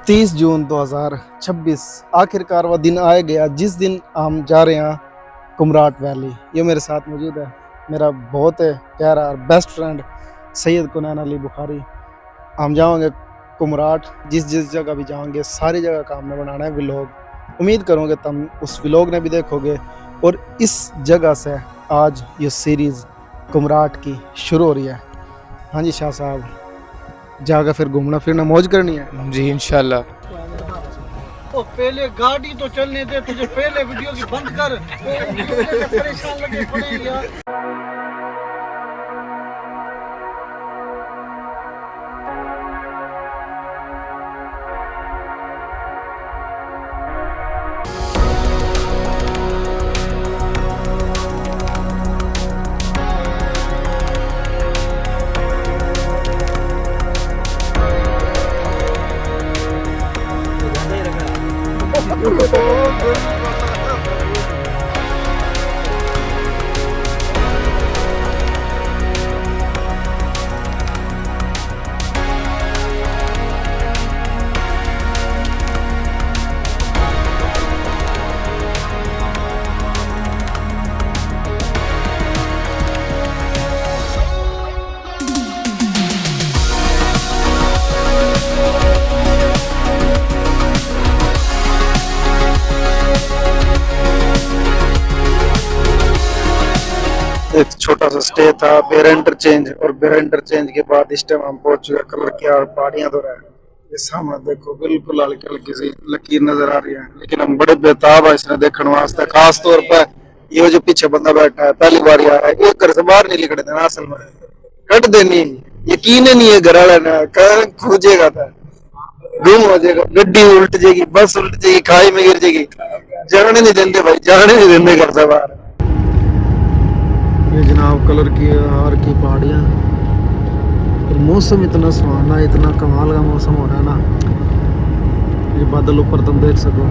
30 जून 2026 आखिरकार वह दिन आ गया जिस दिन हम जा रहे हैं कुमराट वैली। ये मेरे साथ मौजूद है मेरा बहुत प्यारा और बेस्ट फ्रेंड सैयद कुनैन अली बुखारी। हम जाओगे कुमराट, जिस जिस जगह भी जाओगे सारी जगह का हमने बनाना है व्लॉग। उम्मीद करोगे तुम उस व्लॉग ने भी देखोगे। और इस जगह से आज ये सीरीज़ कुमराट की शुरू हो रही है। हाँ जी शाह साहब, जाकर फिर घूमना फिरना मौज करनी है जी इंशाल्लाह। ओ पहले गाड़ी तो चलने दे, तुझे पहले वीडियो की बंद कर। परेशान लगे पड़े यार। एक छोटा सा स्टे था बेर इंटरचेंज, और बेर इंटरचेंज के बाद इस टाइम हम पहुंच चुके कलर किया और पहाड़ियां तो रहा है। ये सामने देखो बिल्कुल हल्की हल्की सी लकीर नजर आ रही है, लेकिन हम बड़े बेताब है इसने देखने वास्ते। खास तौर पर ये जो पीछे बंदा बैठा है पहली बार आया है, एक घर से बाहर नहीं निकले थे ना, असल में कट देनी यकीन ही नहीं है घर वाला ना कहाँ खोजेगा था, गुम हो जाएगा, गड्डी उल्ट जाएगी, बस उल्ट जाएगी, खाई में गिर जाएगी, जाने नहीं देते भाई, जाने नहीं देते घर से बाहर। ये जनाब कलर की हार की पहाड़ियाँ, और मौसम इतना सुहाना, इतना कमाल का मौसम हो रहा है ना। ये बादल ऊपर तुम देख सको।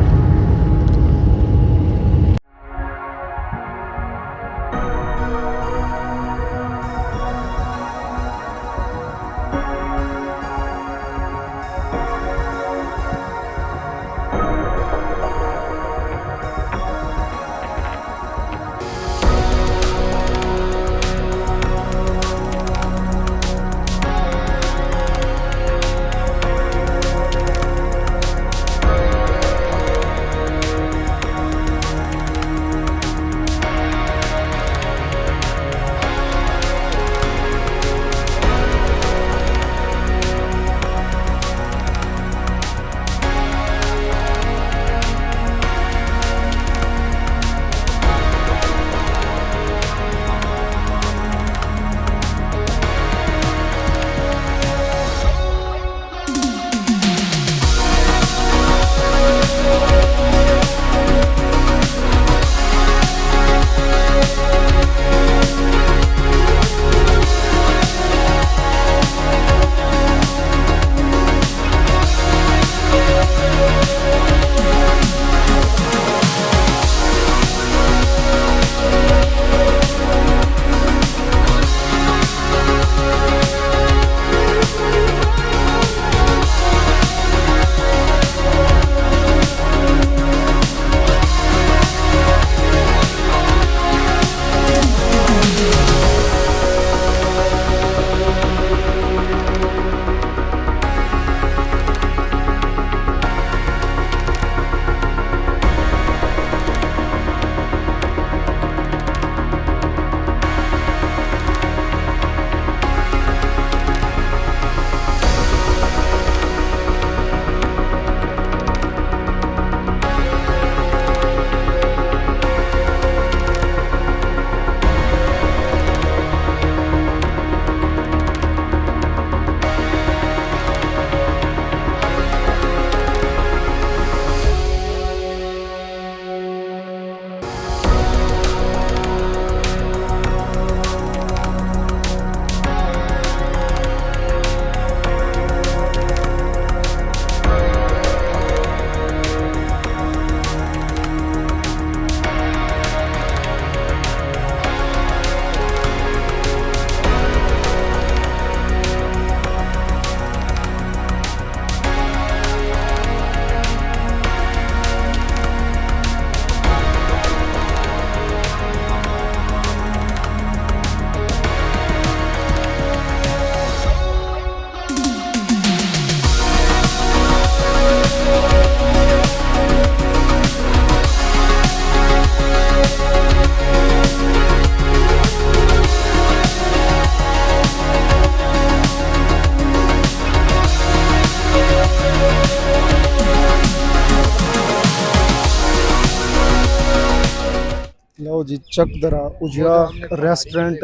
लो जी चकदरा उजरा रेस्टोरेंट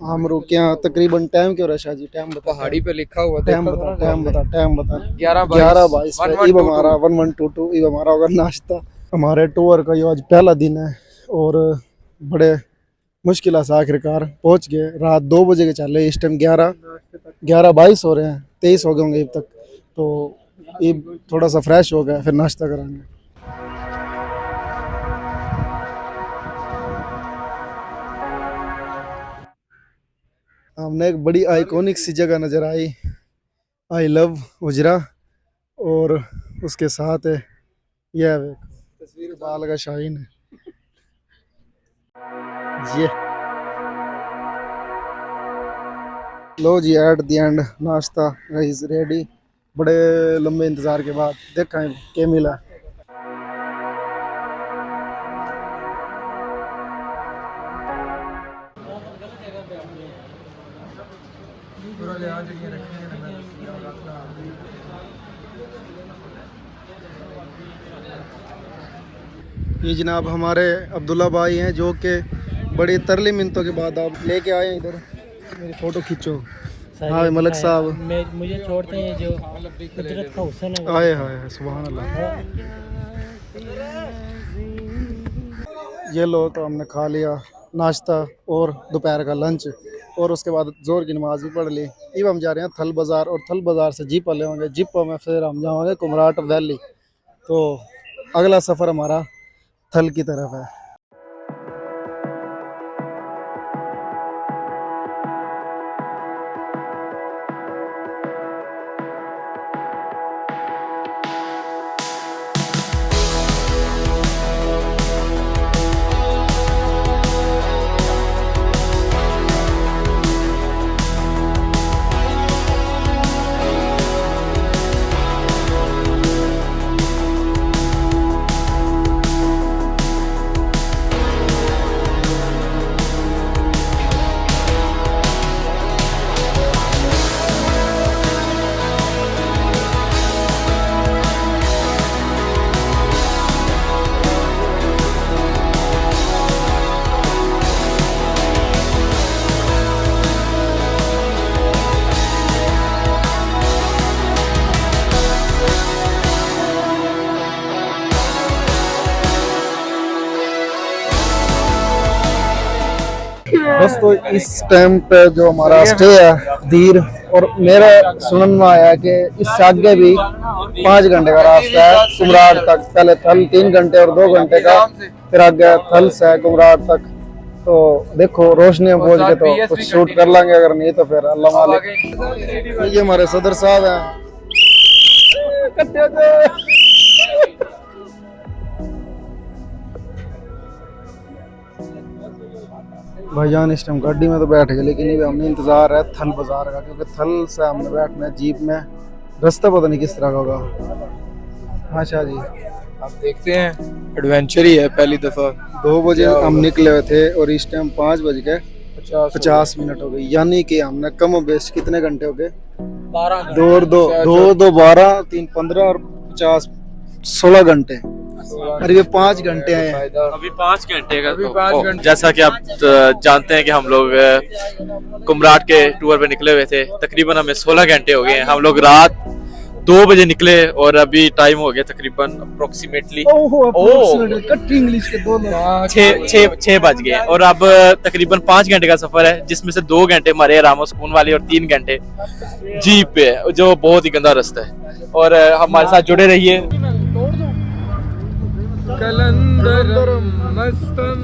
हम रुके हैं तकरीबन टाइम क्यों रहा शाह जी टाइम बता पहाड़ी पे लिखा हुआ टाइम देखो बता तो टाइम बता टाइम बता 11:22 11:22 इब हमारा 1122 इब हमारा होगा नाश्ता हमारे टूर का ये आज पहला दिन है और बड़े मुश्किल से आखिरकार पहुंच गए रात 2 बजे के चले इस टाइम 11:22 हो रहे हैं 23 हो गए होंगे अब तक तो अब थोड़ा सा फ्रेश हो गया फिर नाश्ता करेंगे हमने एक बड़ी आइकॉनिक सी जगह नज़र आई आई लव उजरा और उसके साथ है यह तस्वीर बाल का शाहीन है ये लो जी एट द एंड नाश्ता इज रेडी बड़े लंबे इंतज़ार के बाद देखा है क्या मिला ये जनाब हमारे अब्दुल्ला भाई हैं जो कि बड़ी तरली मिनतों के बाद आप लेके आए हैं इधर मेरी फ़ोटो खींचो हाँ मलिक साहब मुझे छोड़ते हैं जो कुदरत का हुस्न है आए हाय सुभान अल्लाह ये लो तो हमने खा लिया नाश्ता और दोपहर का लंच और उसके बाद जोर की नमाज भी पढ़ ली अब हम जा रहे हैं थल बाज़ार और थल बाज़ार से जीप ले होंगे जीप में फिर हम जाएंगे कुमराट वैली तो अगला सफ़र हमारा थल की तरफ है दोस्तों इस टाइम पे जो हमारा स्टे है दीर और मेरे सुनन में आया कि इससे आगे भी 5 घंटे का रास्ता है कुमराट तक पहले थल 3 घंटे और 2 घंटे का फिर आगे थल से कुमराट तक तो देखो रोशनी में पहुंच के तो कुछ शूट कर लेंगे अगर नहीं तो फिर अल्लाह मालिक ये हमारे सदर साहब हैं भाईजान इस टाइम गाड़ी में तो बैठ गए लेकिन ये हमने इंतज़ार है थल बाज़ार का क्योंकि थल से हमने बैठना है जीप में रास्ता पता नहीं किस तरह का होगा हाँ शाह जी आप देखते हैं एडवेंचर ही है पहली दफा 2 बजे हम निकले हुए थे और इस टाइम 5 बज के 50 मिनट हो गए यानी कि हमने कम बेश कितने घंटे हो गए 2 12 3 15 और 50 16 घंटे अरे ये 5 घंटे आए हैं अभी 5 घंटे का जैसा कि आप जानते हैं कि हम लोग कुमराट के टूर पे निकले हुए थे तकरीबन हमें 16 घंटे हो गए हैं हम लोग रात 2 बजे निकले और अभी टाइम हो गया तकरीबन अप्रोक्सीमेटली इंग्लिश के 6 बज गए और अब तकरीबन 5 घंटे का सफर है जिसमें से 2 घंटे हमारे आराम सुकून वाले और 3 घंटे जीप पे है जो बहुत ही गंदा रास्ता है और हमारे साथ जुड़े रहिए कलंदर मस्तन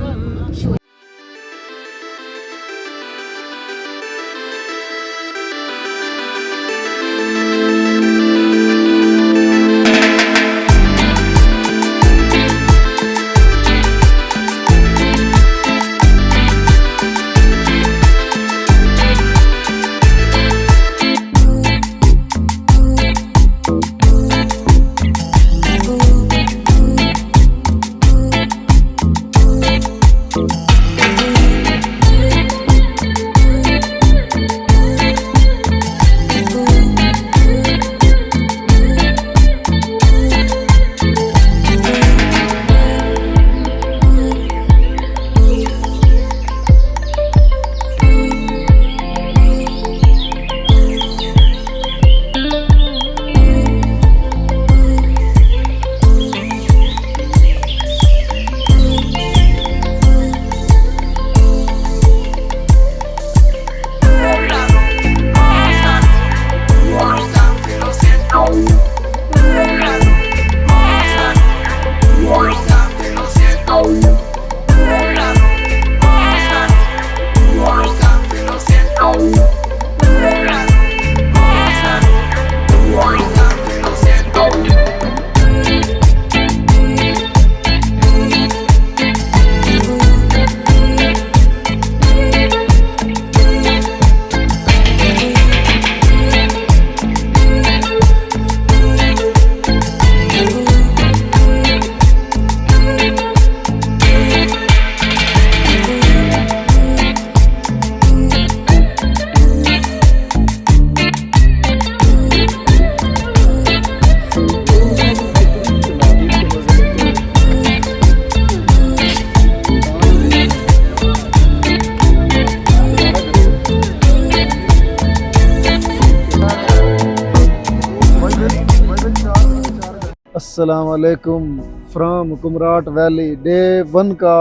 अस्सलाम वालेकुम फ्रॉम कुमराट वैली। डे 1 का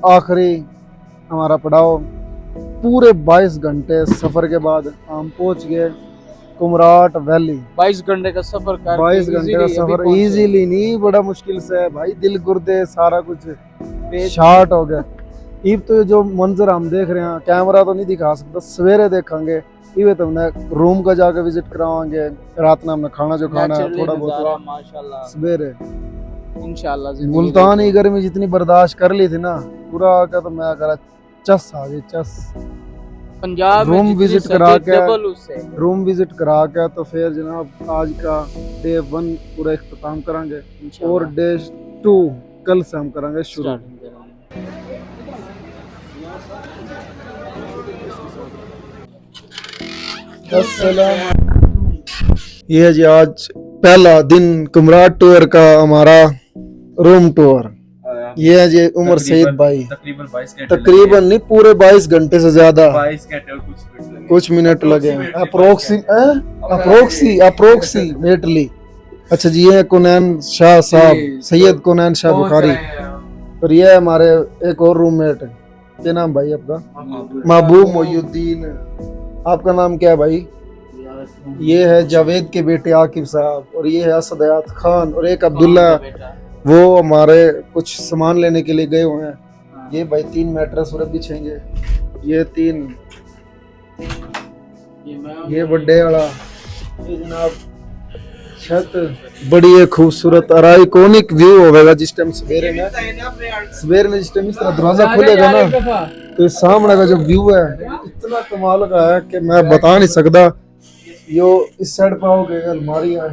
आखिरी हमारा पड़ाव, पूरे 22 घंटे सफ़र के बाद हम पहुंच गए कुमराट वैली। 22 घंटे का सफर कर 22 घंटे का सफ़र इजीली नहीं, बड़ा मुश्किल से है भाई, दिल गुर्दे सारा कुछ शार्ट हो गया। इब तो जो मंजर हम देख रहे हैं कैमरा तो नहीं दिखा सकता, सवेरे देखेंगे। इवे तो हमने रूम का जाके विजिट करावांगे, रात में हमने खाना जो खाना है थोड़ा बहुत माशाल्लाह सवेरे। इंशाल्लाह मुल्तान की गर्मी जितनी बर्दाश्त कर ली थी ना, पूरा का तो मैं करा चस आ गई चस। पंजाब रूम विजिट करा के उससे रूम विजिट करा के तो फिर जनाब आज का डे 1 पूरा इख्तिताम करेंगे और डे 2 कल से हम करेंगे शुरू। ये है जी आज पहला दिन कुमराट टूर का हमारा रूम टूर। ये है जी उमर सईद भाई, तकरीबन नहीं पूरे 22 घंटे से ज्यादा, 22 घंटे और कुछ मिनट लगे अप्रोक्सीमेटली। अच्छा जी, ये कुनैन शाह साहब, सैयद कुनैन शाह बुखारी। और ये हमारे एक और रूममेट, क्या नाम भाई आपका? महबूब मोयुद्दीन। आपका नाम क्या है भाई? ये है जावेद के बेटे आकिब साहब, और ये है असदयात खान, और एक अब्दुल्ला, वो हमारे कुछ सामान लेने के लिए गए हुए हैं। ये भाई 3 मैट्रेस और बिछेंगे, ये 3, ये बड़े वाला, ये जनाब छत बड़ी खूबसूरत और आइकॉनिक व्यू होगा जिस टाइम सवेरे में जिस टाइम इस तरह दरवाजा खुलेगा ना, तो सामने का जो व्यू है इतना कमाल का है कि मैं बता नहीं सकता। यो इस साइड पाओगे अलमारियां,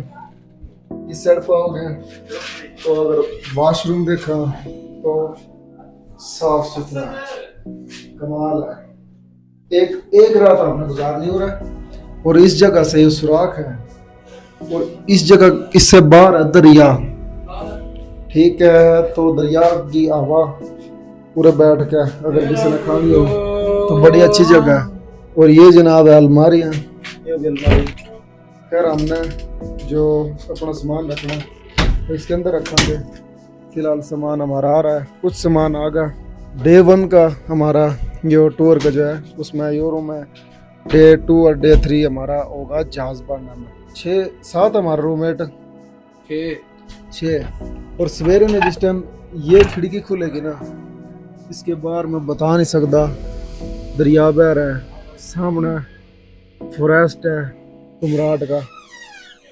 इस साइड पाओगे तो अगर वॉशरूम देखा तो साफ सुथरा कमाल है। एक रात आपने गुजारनी हो रहा है, और इस जगह से ये सुराख है, और इस जगह इससे बाहर है दरिया। ठीक है, तो दरिया की हवा पूरे बैठ के अगर किसी ने खानी हो तो बड़ी अच्छी जगह है। और ये जनाब है अलमारियाँ, ये भी अलमारी। खैर हमने जो अपना सामान रखना तो इसके अंदर रखेंगे। फिलहाल सामान हमारा आ रहा है, कुछ सामान आ गया। डे 1 का हमारा जो टूर का जो है उसमें यो रूम है। डे 2 और डे 3 हमारा होगा जहाज़बाना में। 6-7 हमारा रूममेट, 6। और सवेरे में जिस टाइम ये खिड़की खुलेगी ना, इसके बाहर मैं बता नहीं सकता, दरिया बह रहा है, सामने फॉरेस्ट है कुमराट का,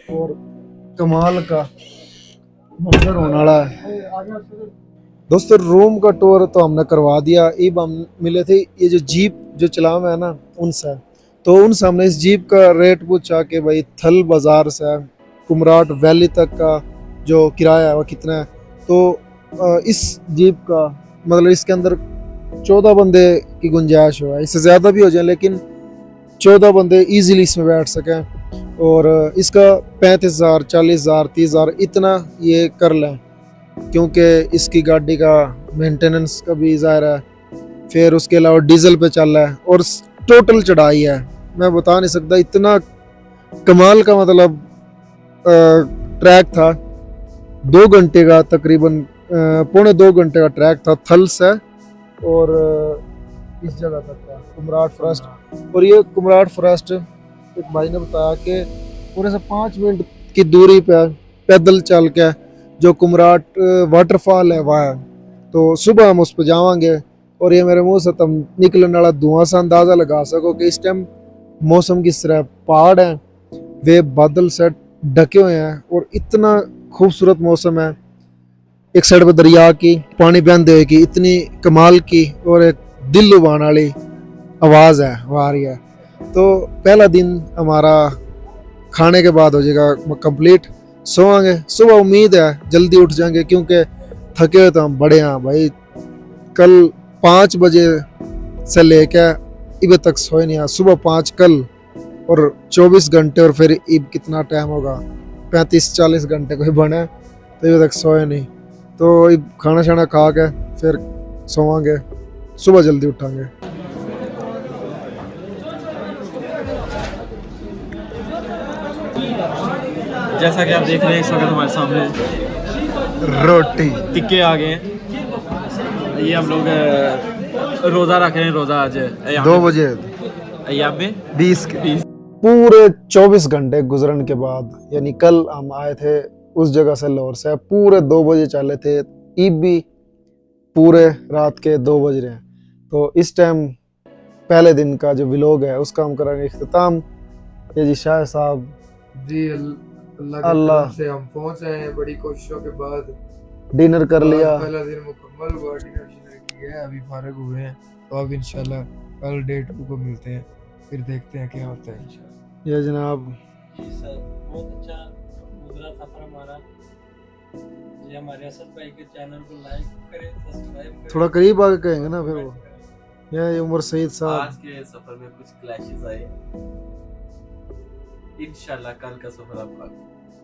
और कमाल का मंजर होने वाला है। दोस्तों रूम का टूर तो हमने करवा दिया। अब हम मिले थे ये जो जीप जो चला हुआ है ना उनसे, तो उनसे हमने इस जीप का रेट पूछा कि भाई थल बाज़ार से कुमराट वैली तक का जो किराया है वो कितना है। तो इस जीप का मतलब इसके अंदर 14 बंदे की गुंजाइश हुआ है, इससे ज़्यादा भी हो जाए लेकिन 14 बंदे इजीली इसमें बैठ सकें। और इसका 35,000, 40,000, 30,000 इतना ये कर लें, क्योंकि इसकी गाड़ी का मेंटेनेंस का भी ज़ाहिर है, फिर उसके अलावा डीजल पे चल रहा है, और टोटल चढ़ाई है, मैं बता नहीं सकता। इतना कमाल का मतलब ट्रैक था, 2 घंटे का तकरीबन, 1.25 घंटे का ट्रैक था थल से और इस जगह तक था कुमराट फॉरेस्ट। और ये कुमराट फॉरेस्ट एक भाई ने बताया कि पूरे से 5 मिनट की दूरी पे पैदल चल के जो कुमराट वाटरफॉल है वहाँ है। तो सुबह हम उस पर जावांगे और ये मेरे मुंह से तुम निकलने वाला धुआं से अंदाज़ा लगा सको कि इस टाइम मौसम किस तरह है। पहाड़ हैं वे बादल से ढके हुए हैं और इतना खूबसूरत मौसम है। एक साइड पे दरिया की पानी बहते हुए की इतनी कमाल की और एक दिल लुभाने वाली आवाज़ है वो आ रही है। तो पहला दिन हमारा खाने के बाद हो जाएगा कंप्लीट, सोएंगे। सुबह उम्मीद है जल्दी उठ जाएंगे क्योंकि थके हुए तो हम बड़े हैं भाई। कल 5 बजे से लेकर इब तक सोए नहीं। सुबह 5 कल और 24 घंटे और फिर इब कितना टाइम होगा 35-40 घंटे कोई बने तो इब तक सोए नहीं। तो इब खाना शाना खा के फिर सोवांगे, सुबह जल्दी उठांगे। जैसा कि आप देख रहे हैं इस वक्त हमारे सामने रोटी टिक्के आ गए हैं। ये हम लोग रोज़ा रख रहे हैं। रोज़ा आज 2 बजे अय्याम में 20 के पूरे 24 घंटे गुजरन के बाद, यानी कल हम आए थे उस जगह से लाहौर से, पूरे 2 बजे चले थे। ईद भी पूरे रात के 2 बज रहे हैं। तो इस टाइम पहले दिन का जो व्लॉग है उसका हम करेंगे इख्तिताम। ये जी शाह साहब जी अल्लाह से हम पहुंच आए हैं बड़ी कोशिशों के बाद। डिनर कर लिया। पहला दिन मुकम्मल हुआ, डिनर किया है, अभी फारिग हुए हैं। तो अब इंशाल्लाह कल डे 2 को मिलते हैं, फिर देखते हैं क्या होता है इंशाल्लाह। ये जनाब बहुत अच्छा गुजरा सफर हमारा। ये हमारे असद भाई के चैनल को लाइक करें, सब्सक्राइब करें। थोड़ा करीब आके कहेंगे ना फिर वो। ये उमर सईद साहब आज के सफर में कुछ क्लैशेस आए। इंशाल्लाह कल का सफर आप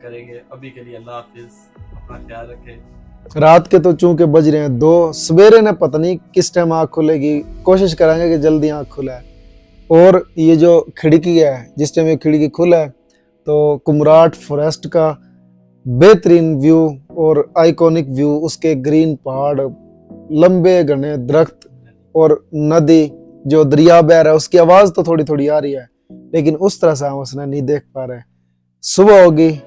करेंगे। अभी के लिए अल्लाह हाफिज, अपना ख्याल रखें। रात के तो चूंकि बज रहे हैं 2, सवेरे ने पता नहीं किस टाइम आँख खुलेगी। कोशिश करेंगे कि जल्दी आँख खुले। और ये जो खिड़की है, जिस टाइम ये खिड़की खुला है तो कुमराट फॉरेस्ट का बेहतरीन व्यू और आइकॉनिक व्यू, उसके ग्रीन पहाड़, लंबे घने दरख्त और नदी जो दरिया बह रहा है उसकी आवाज़ तो थोड़ी थोड़ी आ रही है लेकिन उस तरह से हम उसने नहीं देख पा रहे। सुबह होगी,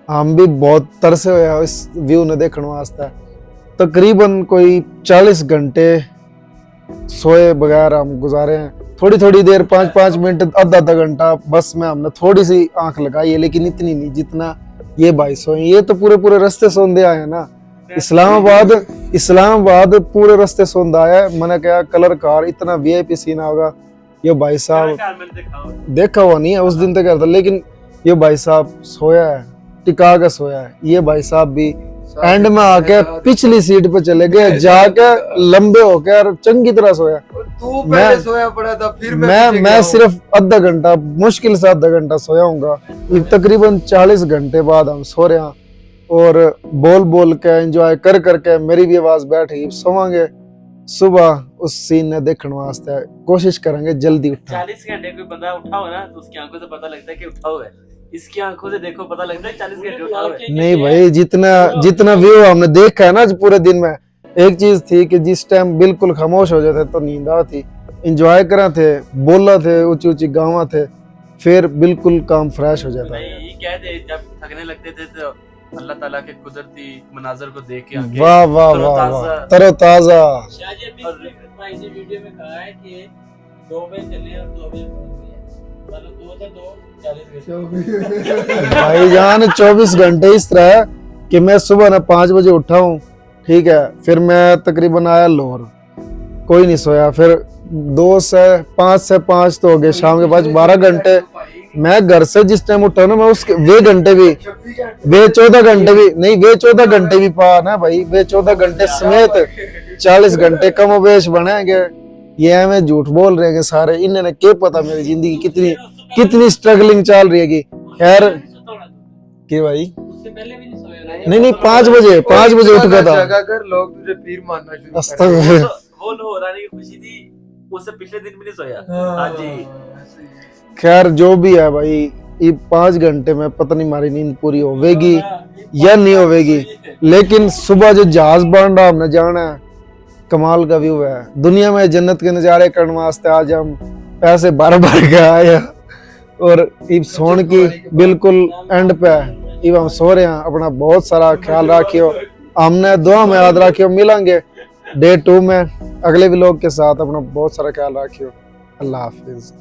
हम भी बहुत तरसे हुए हैं इस व्यू ने देखने वास्ते। तकरीबन कोई 40 घंटे सोए बगैर हम गुजारे हैं। थोड़ी थोड़ी देर 5-5 मिनट, आधा घंटा बस में हमने थोड़ी सी आंख लगाई है, लेकिन इतनी नहीं जितना ये भाई सोए। ये तो पूरे रास्ते सोंदे आए हैं ना। इस्लामाबाद पूरे रास्ते सोंदा आया है। मैंने कहा कलर कार इतना VIP सीन होगा। ये भाई साहब देखा हुआ नहीं है उस दिन तक था, लेकिन ये भाई साहब सोया है, टिका के सोया है। ये भाई साहब भी एंड में आके पिछली सीट पे चले गए, जाके लंबे होके और चंगी तरह सोया। तू पहले सोया पड़ा था, फिर मैं सिर्फ आधा घंटा, मुश्किल से आधा घंटा सोया हूँगा। तकरीबन 40 घंटे बाद हम सो रहे हैं और बोल के एंजॉय कर करके मेरी भी आवाज बैठ गई। सोवांगे सुबह उस सीन ने देखने वास्ते कोशिश करेंगे जल्दी उठा। 40 घंटे कोई बंदा उठा हो ना तो उसकी आंखों से पता लगता है कि उठा हुआ है। इसकी आंखों से देखो पता लगता है 40 घंटे उठा हुआ है। नहीं भाई, जितना व्यू हमने देखा है ना पूरे दिन में, एक चीज थी कि जिस टाइम बिल्कुल खामोश हो जाते तो नींद आती। इंजॉय करा थे, बोला थे, ऊंची ऊंची गाँव थे, फिर बिल्कुल काम फ्रेश हो जाता। ये कह दे जब थकने लगते थे तो अल्लाह ताला के कुदरती मनाजर को देख के आंखें वाह वाह वाह वाह, तरोताजा। शाहजी अभी भाई ने वीडियो में कहा है कि 2 बजे चले और 2 बजे पहुंच गए, मतलब 2 से 2 40 घंटे। भाईजान 24 घंटे इस तरह है कि मैं सुबह ना 5 बजे उठा हूँ, ठीक है, फिर मैं तकरीबन आया लाहौर, कोई नहीं सोया। फिर 2 से 5 तो हो गए, शाम के 12 घंटे। मैं घर से जिस टाइम उठा ना, मैं उसके वे 14 घंटे भी नहीं, वे 14 घंटे भी पा ना भाई, वे 14 घंटे समेत 40 घंटे कम बेश बनाएंगे। ये हमें झूठ बोल रहे हैं सारे, इन्हें क्या पता मेरी जिंदगी कितनी स्ट्रगलिंग चल रही है। खैर कि भाई उससे पहले भी नहीं सोया। नहीं 5 बजे उठ गया था। अगर लोग तुझे पीर मानना शुरू अस्तगफिर। वो लोहराने की खुशी थी, उससे पिछले दिन भी नहीं सोया। हाँ जी, खैर जो भी है भाई, ये 5 घंटे में पता नहीं हमारी नींद पूरी होवेगी या नहीं होवेगी, लेकिन सुबह जो जहाज बन रहा हमने जाना है, कमाल का व्यू है। दुनिया में जन्नत के नज़ारे करने वास्ते आज हम पैसे भर के आए और इब सोने की बिल्कुल एंड पे है। इब हम सो रहे हैं। अपना बहुत सारा ख्याल रखियो, हमने दुआ में याद रखियो। मिलेंगे डे 2 में अगले व्लॉग के साथ। अपना बहुत सारा ख्याल रखियो। अल्लाह हाफिज।